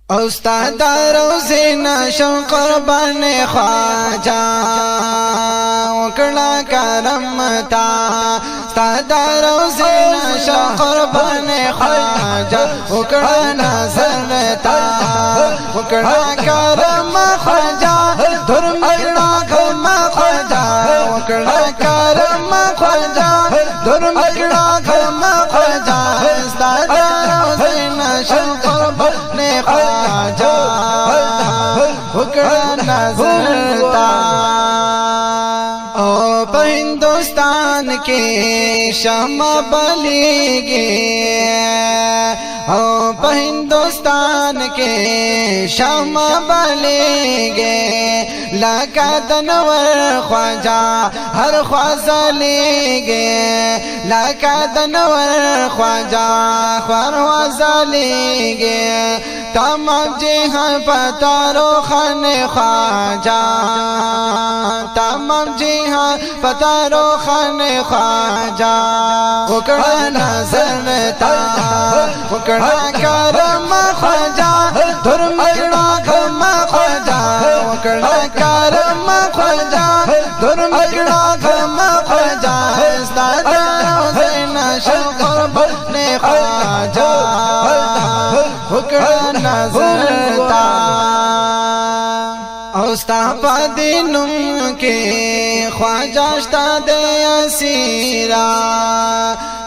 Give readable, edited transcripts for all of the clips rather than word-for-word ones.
استاد روزینا شو قربان خواجہ وکڑا کرمتا استاد روزینا شو قربان خواجہ وکڑا نظرتا وکڑا کرم خواجہ درمگڑا کرم خواجہ وکڑا کرم خواجہ درمگڑا کرم خواجہ استاد روزینا شو قربان خواجہ وکڑا نظرتا او پا ہندوستان کے شمع بلیگے او پا ہندوستان کے شمع بلیگے لکا دنور خواجہ ہر خواجہ لیگے لکا دنور خواجہ ہر خواجہ لیگے تمام جہاں پتارو خان خواجہ تمام جہاں پتارو خان خواجہ وکڑا نظرتا وکڑا کرم خواجہ درمگڑا کرم خواجہ وکڑا کرم خواجہ درمگڑا کرم خواجہ استاد روزینا شو قربان خواجہ وکڑا نظرتا اوستا پا دینم کے خواجہ شتا دے اسیرا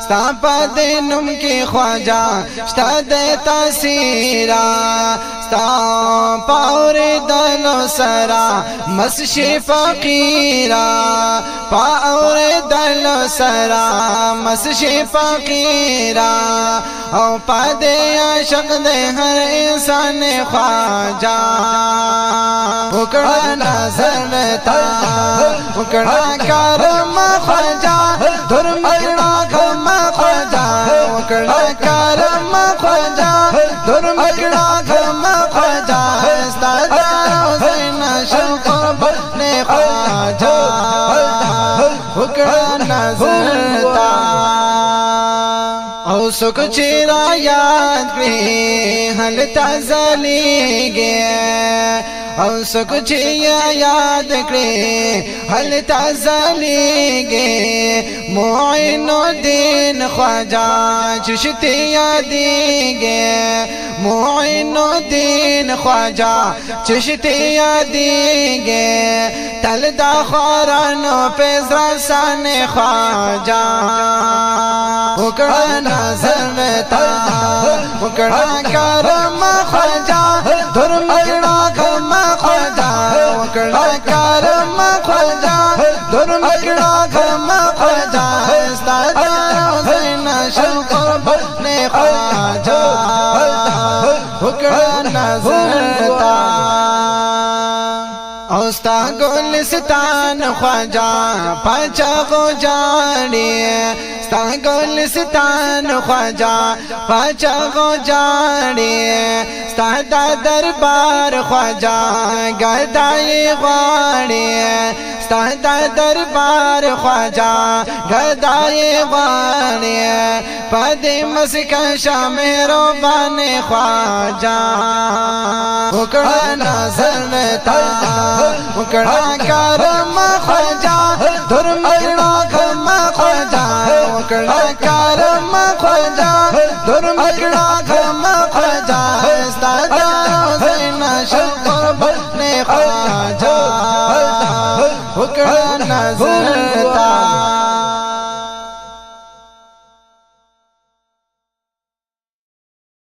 ستا پا دینم کے خواجہ شتا دے تاثیرا ستا پاور دلو سرا مسشی فقیرا پاور دلو سرا مسشی فقیرا او پا دے عشق دے ہر انسان خواجہ وکڑا نظرتا وکڑا کرم خواجہ درمگڑا کرم خواجہ وکڑا کرم خواجہ درمگڑا کرم خواجہ استاد روزینا شو قربان خواجہ وکڑا نظرتا او سکھ چیرا یاد کری حل تازلی گے او سکھ چیا یاد کری حل تازلی گے معین الدین خواجہ چشتی یادی گے معین الدین خواجہ چشتی یادی گے تلدہ خورانو پیز رسان خواجہ وکڑا نظرتا وکڑا کرم خواجہ درمگڑا کرم خواجہ وکڑا کرم خواجہ درمگڑا کرم خواجہ استاد روزینا شو قربان خواجہ وکڑا نظرتا اوستا گلستان خواجہ پچا گو جاڑی ستا گلستان خواجہ پچا گو جاڑی ستا دا دربار خواجہ گدائی غاڑی ستا دا دربار خواجہ گدائی غاڑی پدی مسکشا مہربان خواجہ وکڑا نظرتا وکڑا کرم خواجہ درمگڑا کرم خواجہ وکڑا کرم خواجہ درمگڑا کرم خواجہ استاد روزینا شو قربان خواجہ وکڑا نظرتا